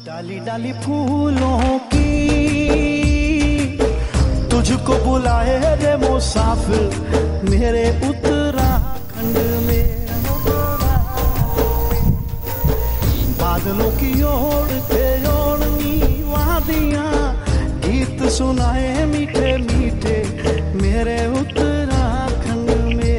डाली डाली फूलों की तुझको बुलाए रे मुसाफिर मेरे उत्तराखंड में। बादलों की ओर के ओढ़नी वादियां गीत सुनाए मीठे मीठे मेरे उत्तराखंड में।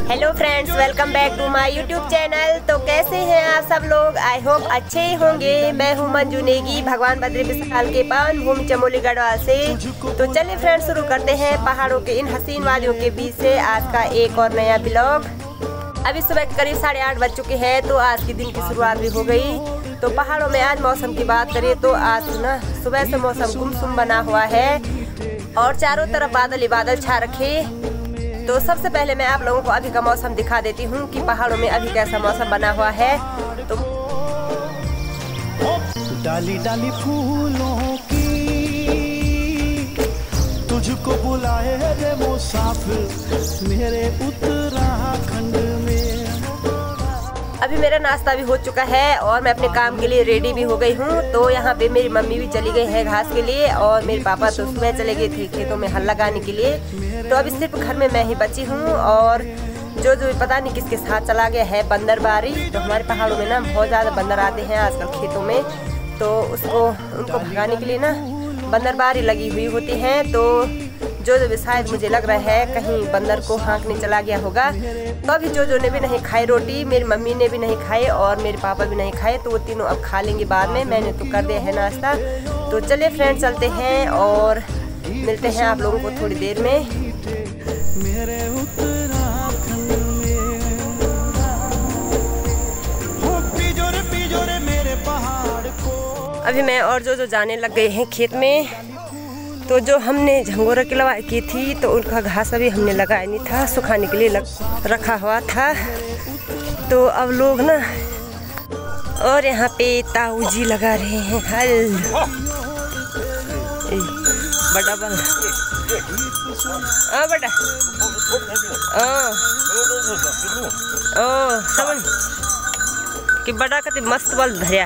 Hello friends, welcome back to my YouTube channel. तो कैसे हैं आप सब लोग? आई होप अच्छे ही होंगे। मैं हूं मंजू नेगी, भगवान बद्री विशाल के पावन भूमि चमोली गढ़वाल से। तो चलिए फ्रेंड्स, शुरू करते हैं पहाड़ों के इन हसीन वादियों के बीच से आज का एक और नया ब्लॉग। अभी सुबह करीब 8:30 बज चुके हैं, तो आज के दिन की शुरुआत भी हो गई। तो पहाड़ों में आज मौसम की बात करें तो आज ना सुबह से मौसम गुमसुम बना हुआ है और चारों तरफ बादल ही बादल छा रखे। तो सबसे पहले मैं आप लोगों को अभी का मौसम दिखा देती हूँ कि पहाड़ों में अभी कैसा मौसम बना हुआ है। तो डाली डाली फूलों की तुझको बुलाए रे मुसाफिर मेरे उत्तराखंड में। अभी मेरा नाश्ता भी हो चुका है और मैं अपने काम के लिए रेडी भी हो गई हूँ। तो यहाँ पे मेरी मम्मी भी चली गई है घास के लिए और मेरे पापा तो सुबह चले गए थे खेतों में हल लगाने के लिए। तो अभी सिर्फ घर में मैं ही बची हूँ और जो पता नहीं किसके साथ चला गया है बंदरबारी। तो हमारे पहाड़ों में ना बहुत ज़्यादा बंदर आते हैं आजकल खेतों में, तो उनको भगाने के लिए ना बंदरबारी लगी हुई होती है। तो जो भी शायद मुझे लग रहा है कहीं बंदर को हाँकने चला गया होगा। तो अभी जो ने भी नहीं खाई रोटी, मेरी मम्मी ने भी नहीं खाई और मेरे पापा भी नहीं खाए, तो वो तीनों अब खा लेंगे बाद में। मैंने तो कर दिया है नाश्ता। तो चलिए फ्रेंड्स, चलते हैं और मिलते हैं आप लोगों को थोड़ी देर में। मेरे उत्तराखंड में पिजोरे मेरे पहाड़ को। अभी मैं और जो जाने लग गए हैं खेत में। तो जो हमने झंगोरा की लवाई की थी तो उनका घास अभी हमने लगाया नहीं था, सुखाने के लिए रखा हुआ था। तो अब लोग ना और यहाँ पे ताऊ जी लगा रहे हैं हल। बड़ा बल बेटा समझ कि बड़ा कति मस्त बल धरिया।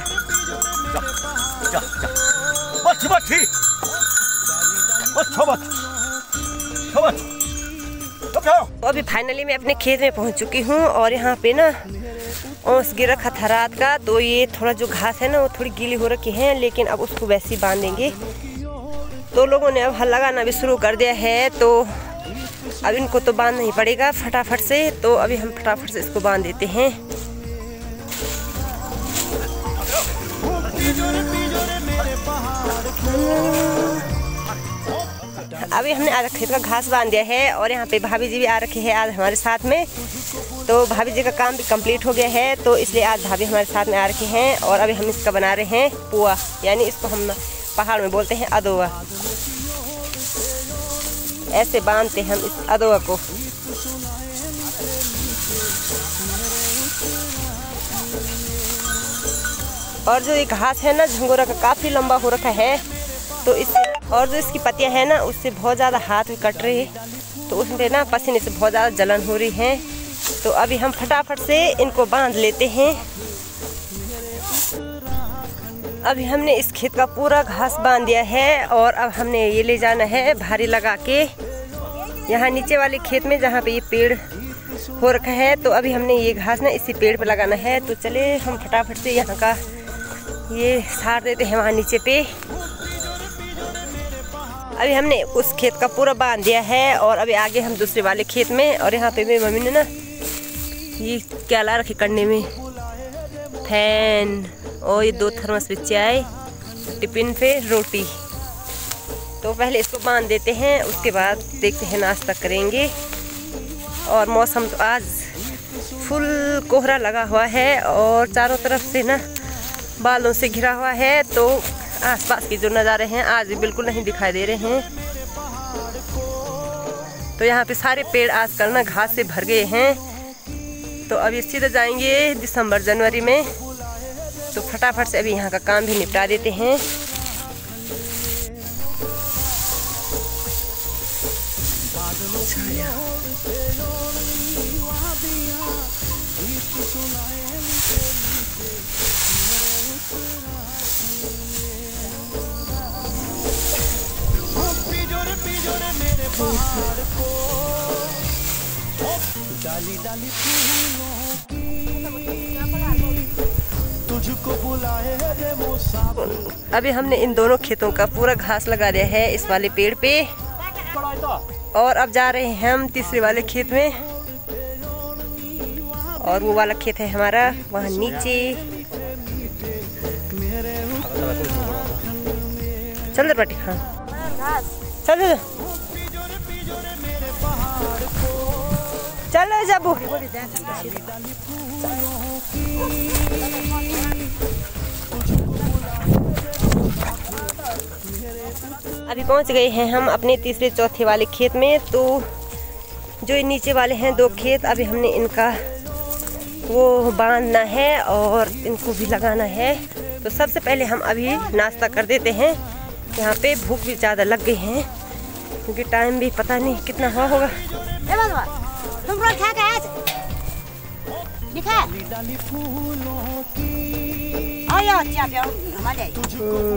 तो अभी फाइनली मैं अपने खेत में पहुंच चुकी हूँ और यहाँ पे ना ओस गिर रखा था रात का। तो ये थोड़ा जो घास है ना वो थोड़ी गीली हो रखी है, लेकिन अब उसको वैसे ही बांधेंगे। तो लोगों ने अब हल लगाना भी शुरू कर दिया है, तो अब इनको तो बांधना ही पड़ेगा फटाफट से। तो अभी हम फटाफट से इसको बांध देते हैं। अभी हमने आज खेत का घास बांध दिया है और यहाँ पे भाभी जी भी आ रखे हैं आज हमारे साथ में। तो भाभी जी का काम भी कंप्लीट हो गया है, तो इसलिए आज भाभी हमारे साथ में आ रखे हैं और अभी हम इसका बना रहे हैं पुआ, यानी इसको हम पहाड़ में बोलते हैं अदोवा। ऐसे बांधते हैं हम इस अदोवा को। और जो ये घास है ना झंगोरा का काफ़ी लंबा हो रखा है, तो इससे और जो इसकी पत्तियां हैं ना उससे बहुत ज़्यादा हाथ भी कट रहे हैं, तो उसमें ना पसीने से बहुत ज़्यादा जलन हो रही है। तो अभी हम फटाफट से इनको बांध लेते हैं। अभी हमने इस खेत का पूरा घास बांध दिया है और अब हमने ये ले जाना है भारी लगा के यहाँ नीचे वाले खेत में जहाँ पे ये पेड़ हो रखा है। तो अभी हमने ये घास ना इसी पेड़ पे लगाना है। तो चले हम फटाफट से यहाँ का ये सार देते हैं वहाँ नीचे पे। अभी हमने उस खेत का पूरा बांध दिया है और अभी आगे हम दूसरे वाले खेत में। और यहाँ पे मेरी मम्मी ने ना ये क्या ला रखी करने में फैन और ये 2 थर्मस पे चाय, टिफिन पे रोटी। तो पहले इसको बांध देते हैं, उसके बाद देखते हैं नाश्ता करेंगे। और मौसम तो आज फुल कोहरा लगा हुआ है और चारों तरफ से ना बालों से घिरा हुआ है। तो आसपास के जो नज़ारे हैं आज भी बिल्कुल नहीं दिखाई दे रहे हैं। तो यहाँ पे सारे पेड़ आजकल ना घास से भर गए हैं। तो अभी सीधे जाएंगे दिसंबर जनवरी में। तो फटाफट से अभी यहाँ का काम भी निपटा देते हैं। डाली डाली फूलों की तुझको बुलाए रे मुसाफिर। अभी हमने इन दोनों खेतों का पूरा घास लगा दिया है इस वाले पेड़ पे, और अब जा रहे हैं हम तीसरे वाले खेत में, और वो वाला खेत है हमारा वहाँ नीचे। चल दे पाटी, हाँ चल चलो जाबू। अभी पहुंच गए हैं हम अपने तीसरे चौथे वाले खेत में। तो जो ये नीचे वाले हैं दो खेत, अभी हमने इनका वो बांधना है और इनको भी लगाना है। तो सबसे पहले हम अभी नाश्ता कर देते हैं, यहाँ पे भूख भी ज़्यादा लग गई है क्योंकि टाइम भी पता नहीं कितना हुआ होगा।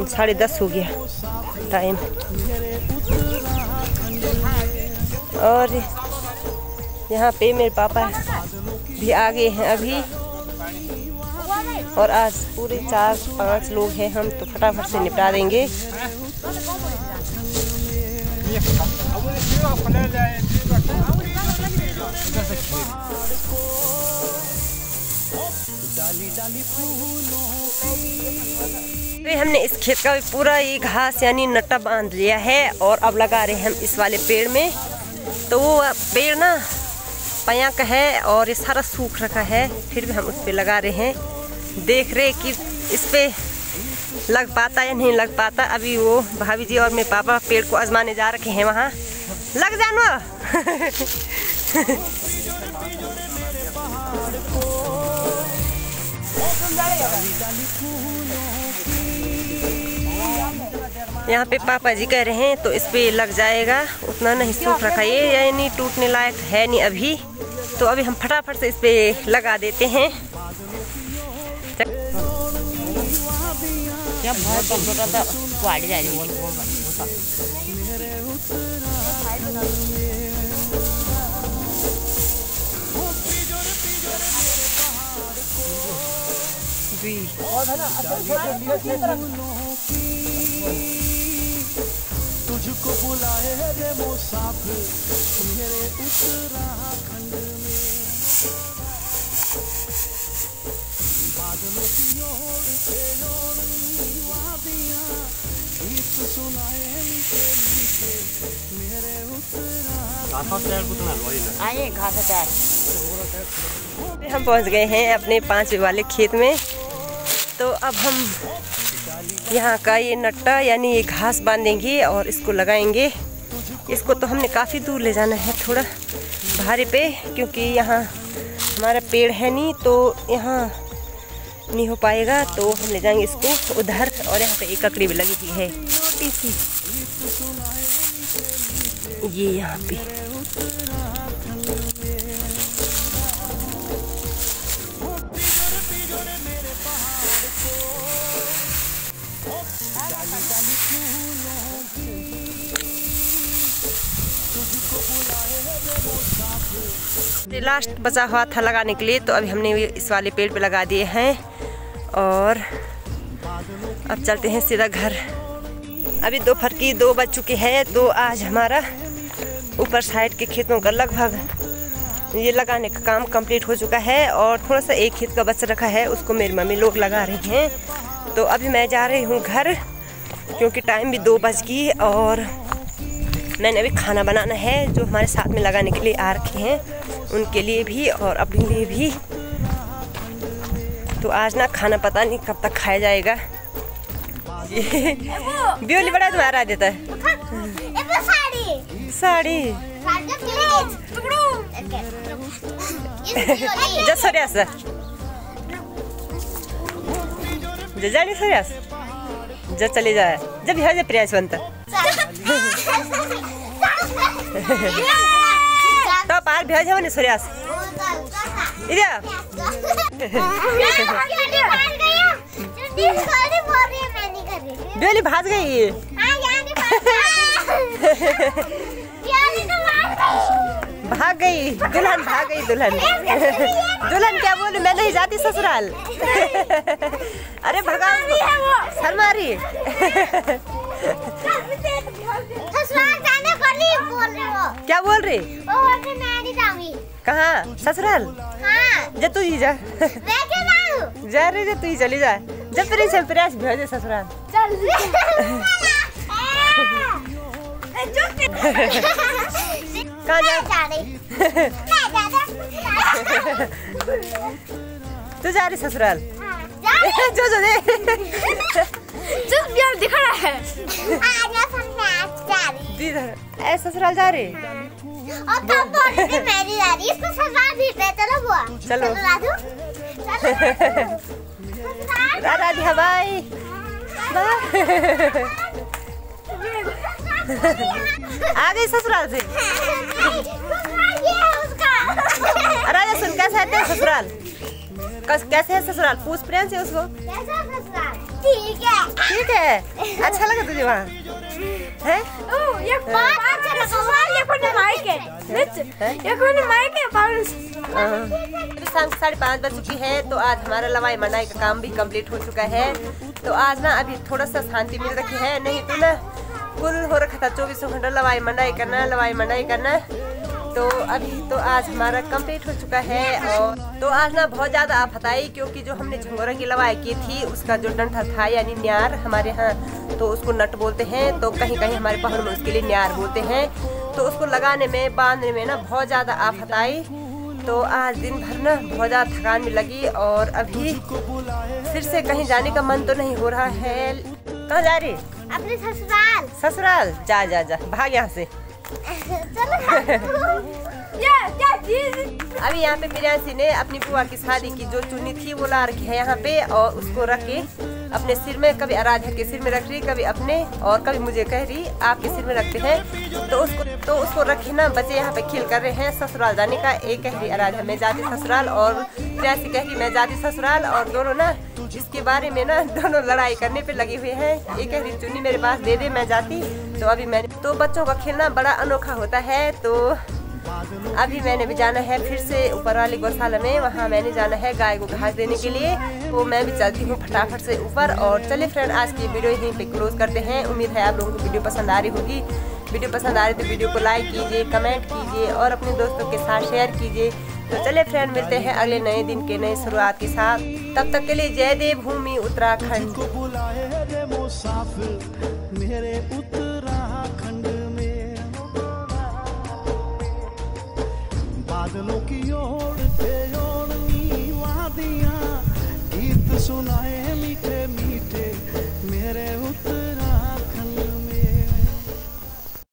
साढ़े 10 हो गया टाइम, और यहाँ पे मेरे पापा भी आ गए हैं अभी, और आज पूरे 4-5 लोग हैं हम, तो फटाफट से निपटा देंगे। हमने इस खेत का भी पूरा ये घास यानी नट्टा बांध लिया है, और अब लगा रहे हैं हम इस वाले पेड़ में। तो वो पेड़ ना पया का है और ये सारा सूख रखा है, फिर भी हम उस पे लगा रहे हैं, देख रहे कि इस पे लग पाता या नहीं लग पाता। अभी वो भाभी जी और मेरे पापा पेड़ को आजमाने जा रखे हैं, वहाँ लग जाना। यहाँ पे पापा जी कह रहे हैं तो इस पे लग जाएगा, उतना नहीं सूख रखा ये, यानी टूटने लायक है नहीं अभी। तो अभी हम फटाफट से इस पे लगा देते हैं। तुझको बुलाए रे मुसाफिर मेरे उत्तराखंड में, बादलों की ओर से वादियां गीत सुनाए मीठे मीठे मेरे उत्तराखंड। हम पहुंच गए हैं अपने 5वें वाले खेत में। तो अब हम यहाँ का ये नट्टा यानी ये घास बांधेंगे और इसको लगाएंगे। इसको तो हमने काफ़ी दूर ले जाना है, थोड़ा भारी पे, क्योंकि यहाँ हमारा पेड़ है नहीं, तो यहाँ नहीं हो पाएगा। तो हम ले जाएंगे इसको उधर, और यहाँ पे एक ककड़ी भी लगी हुई है छोटी सी, ये यहाँ पे। लास्ट बचा हुआ था लगाने के लिए, तो अभी हमने इस वाले पेड़ पे लगा दिए हैं, और अब चलते हैं सीधा घर। अभी दोपहर की 2 बज चुकी है। तो आज हमारा ऊपर साइड के खेतों का लगभग ये लगाने का काम कंप्लीट हो चुका है, और थोड़ा सा एक खेत का बच रखा है, उसको मेरी मम्मी लोग लगा रही हैं। तो अभी मैं जा रही हूँ घर, क्योंकि टाइम भी 2 बज गई, और मैंने अभी खाना बनाना है जो हमारे साथ में लगाने के लिए आ रखे हैं, उनके लिए भी और अपने लिए भी। तो आज ना खाना पता नहीं कब तक खाया जाएगा। ब्योली बड़ा तुम्हारा आ देता है साड़ी जा सोरियास जानी सोरियास जा चले जाए जब यहाँ जा प्रयास बनता तो पार भेज है सोरियास इधर ब्योली भाग गई भाग गई दुल्हन, भाग गई दुल्हन। दुल्हन क्या बोले, मैं नहीं जाती ससुराल। अरे भगाओ, शर्मारी। ससुराल जाने को नहीं बोल रही हो। क्या बोल रही? वो बोलते मैं नहीं जाऊंगी। कहाँ? ससुराल? हाँ। जा तू ही जा। मैं क्यों जाऊँ? जा रही जा, तू ही चली जा। जब तेरे से प्रयास भेजे ससुराल। चल। कहाँ जा रही? तू जा रही ससुराल? जो जो दे। चुप यार, दिख रहा है। ऐ ससुराल जा रही? और तब बोल रही थी मैं नहीं जा रही, इसको ससुराल भेज दे। चलो बुआ, चलो राधू। राधा बाय आ गई ससुराल से। राजा सुन, कैसे है ससुराल? कैसे है ससुराल? पूछ प्रेम से उसको। ठीक है। ठीक है, अच्छा लगा तुझे वहाँ? है? शाम के 5:30 बज चुकी है, तो आज हमारा लवाई मंडाई का काम भी कंप्लीट हो चुका है। तो आज ना अभी थोड़ा सा शांति मिल रखी है, नहीं तो ना कुल हो रखा था 24 घंटा लवाई मंडाई करना। तो अभी तो आज हमारा कंप्लीट हो चुका है। और तो आज ना बहुत ज़्यादा आफत आई, क्योंकि जो हमने झंगोरा की लवाई की थी उसका जो डंठा था यानी न्यार, हमारे यहाँ तो उसको नट बोलते हैं, तो कहीं कहीं हमारे पहाड़ में उसके लिए न्यार बोलते हैं। तो उसको लगाने में बांधने में ना बहुत ज़्यादा आफत आई। तो आज दिन भर ना बहुत ज़्यादा थकान भी लगी, और अभी फिर से कहीं जाने का मन तो नहीं हो रहा है। कहाँ जा रही? अपने ससुराल। ससुराल? जा जा जा, भाग यहाँ से। अभी यहाँ पे प्रियांशी ने अपनी बुआ की शादी की जो चुन्नी थी वो ला रखी है यहाँ पे, और उसको रख के अपने सिर में, कभी आराध्या के सिर में रख रही, कभी अपने, और कभी मुझे कह रही आपके सिर में रखते हैं। तो उसको रखे ना बच्चे यहाँ पे खेल कर रहे हैं ससुराल जाने का। एक कह रही आराध्या मैं जाती ससुराल, और प्रियांशी कह रही मैं जाती ससुराल, और दोनों ना इसके बारे में ना दोनों लड़ाई करने पे लगे हुए हैं। एक कह रही चुन्नी मेरे पास दे दे, मैं जाती। तो अभी मैंने तो बच्चों का खेलना बड़ा अनोखा होता है। तो अभी मैंने भी जाना है फिर से ऊपर वाली गौशाला में, वहाँ मैंने जाना है गाय को घास देने के लिए। तो मैं भी चलती हूँ फटाफट से ऊपर। और चलिए फ्रेंड, आज की वीडियो यहीं पे क्लोज करते हैं। उम्मीद है आप लोगों को वीडियो पसंद आ रही होगी। वीडियो पसंद आ रही तो वीडियो को लाइक कीजिए, कमेंट कीजिए और अपने दोस्तों के साथ शेयर कीजिए। तो चलिए फ्रेंड, मिलते हैं अगले नए दिन के नए शुरुआत के साथ। तब तक के लिए जय देव भूमि उत्तराखंड। मेरे उत्तराखंड में बादलों की ओर से ओढ़नी वादियां गीत सुनाए मीठे।